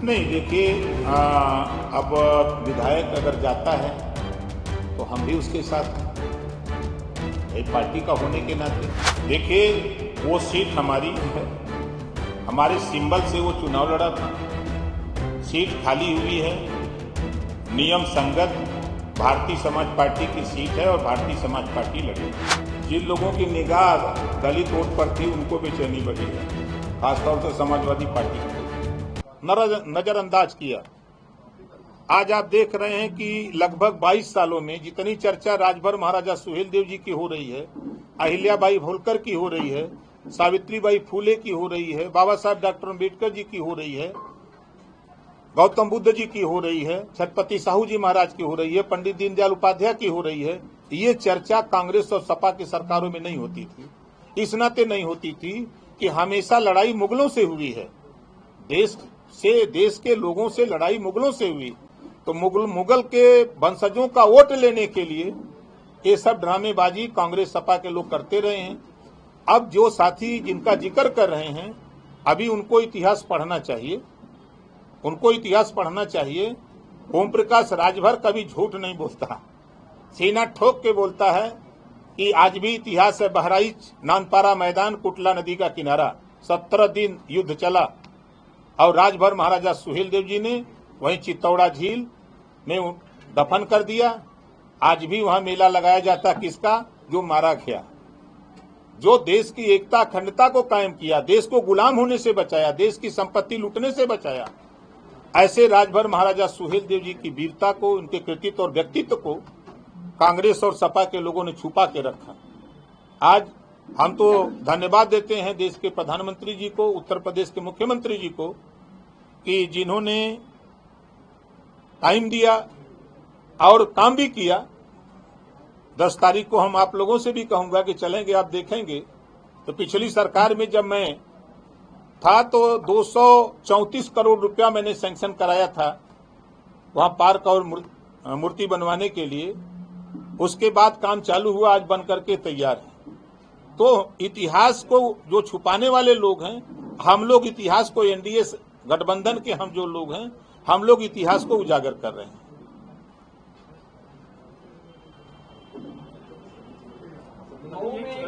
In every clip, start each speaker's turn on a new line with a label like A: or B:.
A: नहीं देखिए, अब विधायक अगर जाता है तो हम भी उसके साथ हैं, एक पार्टी का होने के नाते। देखिए, वो सीट हमारी है, हमारे सिंबल से वो चुनाव लड़ा था, सीट खाली हुई है, नियम संगत भारतीय समाज पार्टी की सीट है और भारतीय समाज पार्टी लड़ेगी। जिन लोगों की निगाह दलित वोट पर थी उनको बेचैनी बढ़ी है, खासतौर से समाजवादी पार्टी को नजरअंदाज किया। आज आप देख रहे हैं कि लगभग 22 सालों में जितनी चर्चा राजभर महाराजा सुहेलदेव जी की हो रही है, अहिल्याबाई होलकर की हो रही है, सावित्रीबाई फूले की हो रही है, बाबा साहब डॉक्टर अम्बेडकर जी की हो रही है, गौतम बुद्ध जी की हो रही है, छत्रपति साहू जी महाराज की हो रही है, पंडित दीनदयाल उपाध्याय की हो रही है, ये चर्चा कांग्रेस और सपा की सरकारों में नहीं होती थी। इस नाते नहीं होती थी कि हमेशा लड़ाई मुगलों से हुई है, देश के लोगों से लड़ाई मुगलों से हुई, तो मुगल के वंशजों का वोट लेने के लिए ये सब ड्रामेबाजी कांग्रेस सपा के लोग करते रहे हैं। अब जो साथी जिनका जिक्र कर रहे हैं, अभी उनको इतिहास पढ़ना चाहिए, उनको इतिहास पढ़ना चाहिए। ओम प्रकाश राजभर कभी झूठ नहीं बोलता, सीना ठोक के बोलता है कि आज भी इतिहास है। बहराइच नानपारा मैदान, कुटला नदी का किनारा, 17 दिन युद्ध चला और राजभर महाराजा सुहेलदेव जी ने वहीं चित्तौड़ा झील में दफन कर दिया। आज भी वहां मेला लगाया जाता, किसका? जो मारा गया, जो देश की एकता अखंडता को कायम किया, देश को गुलाम होने से बचाया, देश की संपत्ति लूटने से बचाया। ऐसे राजभर महाराजा सुहेलदेव जी की वीरता को, उनके कृतित्व और व्यक्तित्व को कांग्रेस और सपा के लोगों ने छुपा के रखा। आज हम तो धन्यवाद देते हैं देश के प्रधानमंत्री जी को, उत्तर प्रदेश के मुख्यमंत्री जी को, कि जिन्होंने टाइम दिया और काम भी किया। 10 तारीख को हम आप लोगों से भी कहूंगा कि चलेंगे, आप देखेंगे तो पिछली सरकार में जब मैं था तो 234 करोड़ रुपया मैंने सैंक्शन कराया था वहां पार्क और मूर्ति बनवाने के लिए। उसके बाद काम चालू हुआ, आज बन करके तैयार है। तो इतिहास को जो छुपाने वाले लोग हैं, हम लोग इतिहास को, एनडीए गठबंधन के हम जो लोग हैं, हम लोग इतिहास को उजागर कर रहे हैं।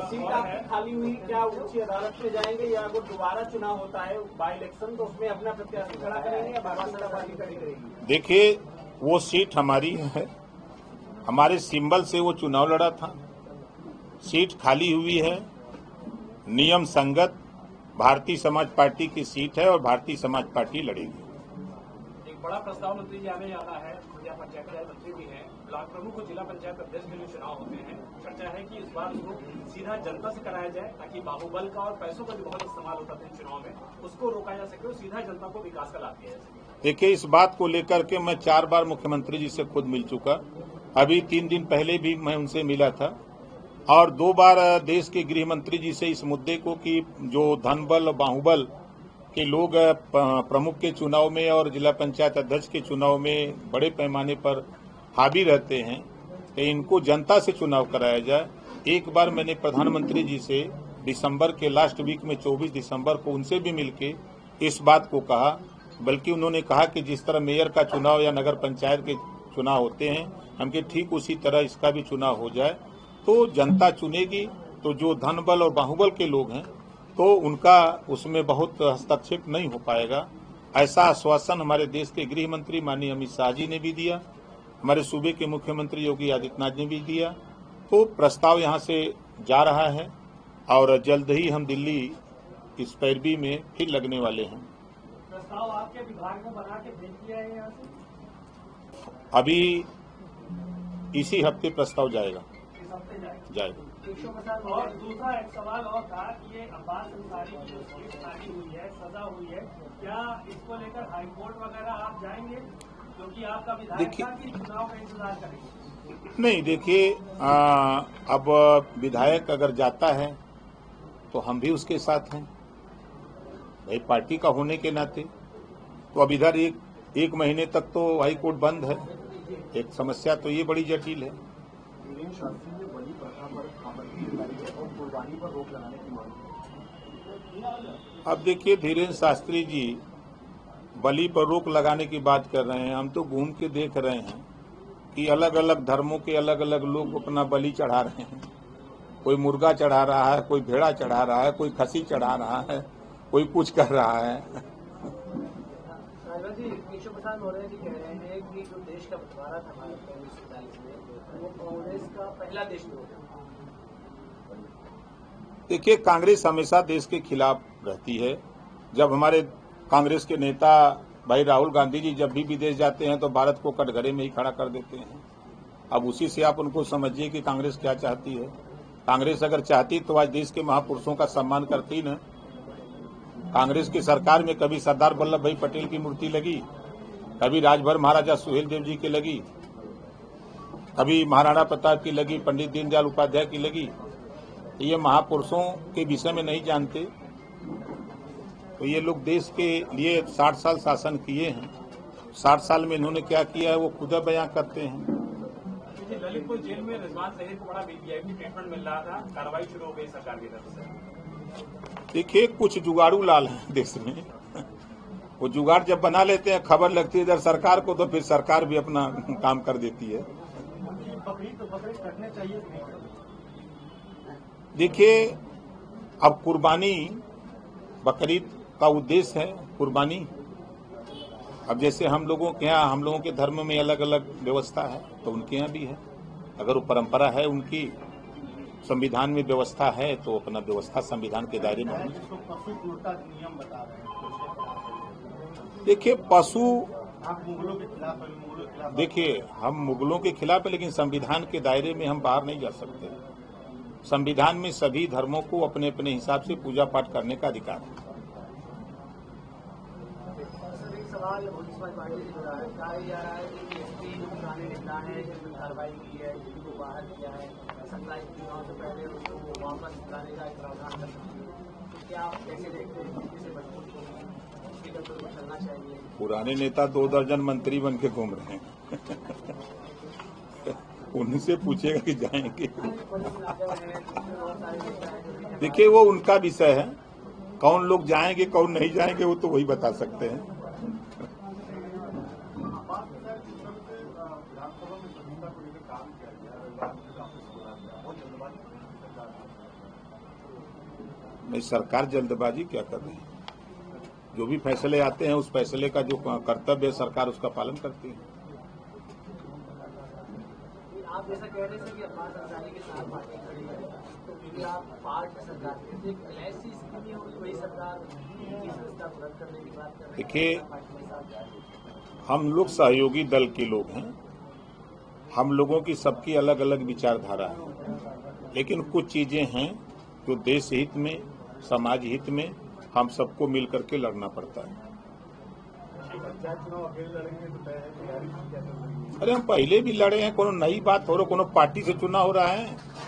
B: सीट आपकी खाली हुई, क्या उच्च अदालत में जाएंगे या अगर दोबारा चुनाव होता है बाई इलेक्शन तो उसमें अपना प्रत्याशी खड़ा करेंगे या भाजपा पार्टी खड़ी करेगी?
A: देखिए, वो सीट हमारी है, हमारे सिंबल से वो चुनाव लड़ा था, सीट खाली हुई है, नियम संगत भारतीय समाज पार्टी की सीट है और भारतीय समाज पार्टी लड़ेगी।
B: एक बड़ा प्रस्ताव मंत्री जी आने वाला है, जिला पंचायत राज मंत्री भी हैं, ब्लॉक प्रमुख और जिला पंचायत अध्यक्ष के लिए चुनाव होते हैं। चर्चा है कि इस बार उसको सीधा जनता से कराया जाए ताकि बाहुबल का और पैसों का जो बहुत इस्तेमाल होता था इन चुनाव में, उसको रोका जा सके और सीधा जनता को विकास का लाभ दिया जा सके।
A: देखिए, इस बात को लेकर के मैं 4 बार मुख्यमंत्री जी से खुद मिल चुका। अभी 3 दिन पहले भी मैं उनसे मिला था और 2 बार देश के गृह मंत्री जी से इस मुद्दे को कि जो धनबल और बाहुबल के लोग प्रमुख के चुनाव में और जिला पंचायत अध्यक्ष के चुनाव में बड़े पैमाने पर हावी रहते हैं, कि इनको जनता से चुनाव कराया जाए। एक बार मैंने प्रधानमंत्री जी से दिसंबर के लास्ट वीक में 24 दिसंबर को उनसे भी मिलके इस बात को कहा, बल्कि उन्होंने कहा कि जिस तरह मेयर का चुनाव या नगर पंचायत के चुनाव होते हैं, हमके ठीक उसी तरह इसका भी चुनाव हो जाए, तो जनता चुनेगी। तो जो धनबल और बाहुबल के लोग हैं तो उनका उसमें बहुत हस्तक्षेप नहीं हो पाएगा। ऐसा आश्वासन हमारे देश के गृह मंत्री माननीय अमित शाह जी ने भी दिया, हमारे सूबे के मुख्यमंत्री योगी आदित्यनाथ ने भी दिया। तो प्रस्ताव यहाँ से जा रहा है और जल्द ही हम दिल्ली इस पैरवी में फिर लगने वाले हैं।
B: प्रस्ताव आपके विभाग में बना के भेज दिया है यहाँ से?
A: अभी इसी हफ्ते प्रस्ताव जाएगा।
B: और दूसरा एक सवाल और था कि ये अब्बास अंसारी की जो सीट खाली हुई है, सजा हुई है, क्या इसको लेकर हाईकोर्ट वगैरह आप जाएंगे, क्योंकि आपका विधायक था कि चुनाव का इंतजार करेंगे?
A: नहीं, देखिए, अब विधायक अगर जाता है तो हम भी उसके साथ हैं, भाई पार्टी का होने के नाते। तो अब इधर एक महीने तक तो हाई कोर्ट बंद है, एक समस्या तो ये बड़ी जटिल है। अब देखिए, धीरेन्द्र शास्त्री जी बलि पर रोक लगाने की बात कर रहे हैं। हम तो घूम के देख रहे हैं कि अलग अलग धर्मों के अलग अलग लोग अपना बलि चढ़ा रहे हैं। कोई मुर्गा चढ़ा रहा है, कोई भेड़ा चढ़ा रहा है, कोई खसी चढ़ा रहा है, कोई कुछ कर रहा है।
C: जी, केशव प्रसाद मौर्य जी कह रहे हैं कि जो देश का बंटवारा था भारत का 1947 में, वो कांग्रेस का पहला देशद्रोह है।
A: देखिए, कांग्रेस हमेशा देश के खिलाफ रहती है। जब हमारे कांग्रेस के नेता भाई राहुल गांधी जी जब भी विदेश जाते हैं तो भारत को कटघरे में ही खड़ा कर देते हैं। अब उसी से आप उनको समझिए कि कांग्रेस क्या चाहती है। कांग्रेस अगर चाहती तो आज देश के महापुरुषों का सम्मान करती न। कांग्रेस की सरकार में कभी सरदार वल्लभ भाई पटेल की मूर्ति लगी, कभी राजभर महाराजा सुहेलदेव जी की लगी, कभी महाराणा प्रताप की लगी, पंडित दीनदयाल उपाध्याय की लगी। ये महापुरुषों के विषय में नहीं जानते। तो ये लोग देश के लिए 60 साल शासन किए हैं। 60 साल में इन्होंने क्या किया है वो खुद बयां करते हैं।
B: ललितपुर जेल में रिजवान जहीर को बड़ा वीवीआईपी ट्रीटमेंट मिल रहा था, कार्रवाई शुरू हो गई सरकार की तरफ से।
A: देखिए, कुछ जुगाड़ू लाल हैं देश में। वो जुगाड़ जब बना लेते हैं, खबर लगती है इधर सरकार को, तो फिर सरकार भी अपना काम कर देती है।
C: बकरीद कटने चाहिए।
A: देखिए, अब कुर्बानी, बकरीद का उद्देश्य है कुर्बानी। अब जैसे हम लोगों के यहाँ, हम लोगों के धर्म में अलग अलग व्यवस्था है, तो उनके यहाँ भी है। अगर वो परंपरा है उनकी, संविधान में व्यवस्था है, तो अपना व्यवस्था संविधान के दायरे में होनी।
C: पशु क्रूरता नियम बता रहे हैं।
A: देखिए, पशु,
C: आप मुगलों के खिलाफ,
A: देखिए हम मुगलों के खिलाफ है, लेकिन संविधान के दायरे में हम बाहर नहीं जा सकते। संविधान में सभी धर्मों को अपने अपने हिसाब से पूजा पाठ करने का अधिकार है।
C: सवाल पार्टी से जुड़ा है, कहा जा रहा है कि एसपी पुराने नेता है जिसने कार्रवाई की है, जिनको बाहर किया है, 27 चुनाव से पहले उसको वापस लाने का प्रावधान कर सकती है। तो क्या आप कैसे देखते हैं, किसे मजबूत को चलना चाहिए?
A: पुराने नेता 2 दर्जन मंत्री बन के घूम रहे हैं। उनसे पूछेगा कि जाएंगे। देखिए, वो उनका विषय है। कौन लोग जाएंगे कौन नहीं जाएंगे वो तो वही बता सकते हैं। नहीं, सरकार जल्दबाजी क्या कर रही है? जो भी फैसले आते हैं उस फैसले का जो कर्तव्य है सरकार उसका पालन करती है।
C: आप जैसा कह रहे थे कि अब्बास अंसारी के साथ पार्टी खड़ी है, तो क्योंकि आप पार्ट सरकार के ऐसी स्थिति में कोई सरकार की संस्था रद्द करने की बात कर रही है।
A: देखिए, हम लोग सहयोगी दल के लोग हैं। हम लोगों की सबकी अलग अलग विचारधारा है, लेकिन कुछ चीजें हैं जो देश हित में, समाज हित में हम सबको मिल करके लड़ना पड़ता है। अरे हम पहले भी लड़े हैं, कोनो नई बात हो रहा, कोनो पार्टी से चुनाव हो रहा है।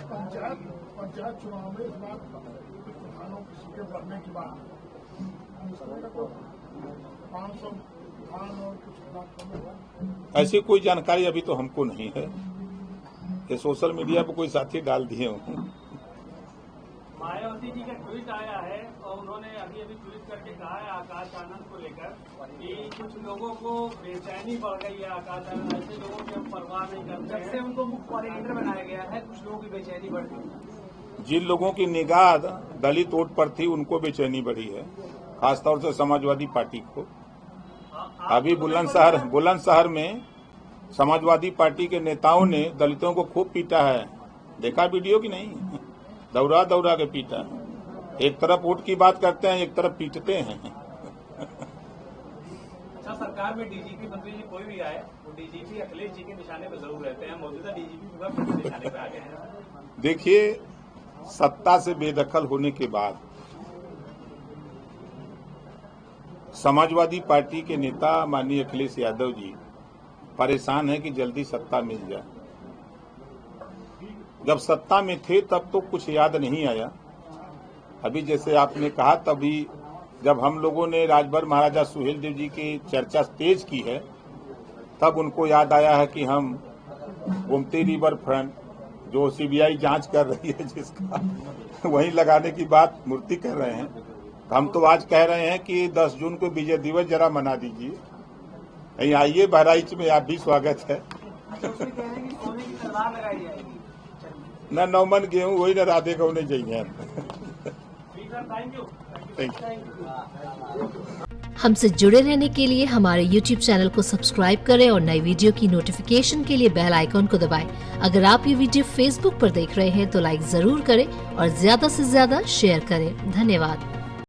D: पंचायत चुनाव में इस बार प्रधानों की सीटें बढ़ने के बाद 500 प्रधान और कुछ
A: ऐसी कोई जानकारी अभी तो हमको नहीं है। ये सोशल मीडिया पर कोई साथी डाल दिए हों।
B: मायावती जी का ट्वीट आया है और उन्होंने अभी ट्वीट करके कहा है आकाश आनंद को लेकर कि कुछ लोगों को बेचैनी बढ़ गई है। आकाश आनंद ऐसे लोगों की हम परवाह नहीं करते हैं। जब से उनको मुख्य कोऑर्डिनेटर बनाया गया है, कुछ लोगों की बेचैनी बढ़ गई।
A: जिन लोगों की निगाह दलित वोट पर थी उनको बेचैनी बढ़ी है, खासतौर से समाजवादी पार्टी को। अभी बुलंदशहर में समाजवादी पार्टी के नेताओं ने दलितों को खूब पीटा है। देखा वीडियो की नहीं? दौड़ा दौड़ा के पीटा। एक तरफ वोट की बात करते हैं, एक तरफ पीटते हैं।
B: अच्छा, सरकार में डीजीपी मंत्री जी कोई भी आए, वो डीजीपी अखिलेश जी के निशाने पर जरूर रहते हैं। मौजूदा डीजीपी विभाग के निशाने पर आ गए हैं।
A: देखिए, सत्ता से बेदखल होने के बाद समाजवादी पार्टी के नेता माननीय अखिलेश यादव जी परेशान है कि जल्दी सत्ता मिल जाए। जब सत्ता में थे तब तो कुछ याद नहीं आया। अभी जैसे आपने कहा, तभी जब हम लोगों ने राजभर महाराजा सुहेलदेव जी की चर्चा तेज की है, तब उनको याद आया है कि हम गोमती रिवर फ्रंट जो सीबीआई जांच कर रही है जिसका, वहीं लगाने की बात मूर्ति कर रहे हैं। हम तो आज कह रहे हैं कि 10 जून को विजय दिवस जरा मना दीजिए। कहीं आइए बहराइच में, आप भी स्वागत है।
C: अच्छा, उसमें कह रहे हैं कि सोने की तलवार लगाई जाएगी।
A: न 9 मन गेहूं वही न राधे को नहीं चाहिए।
B: Thank you.
E: हमसे जुड़े रहने के लिए हमारे YouTube चैनल को सब्सक्राइब करें और नई वीडियो की नोटिफिकेशन के लिए बेल आइकॉन को दबाएं। अगर आप ये वीडियो Facebook पर देख रहे हैं तो लाइक जरूर करें और ज्यादा से ज्यादा शेयर करें। धन्यवाद।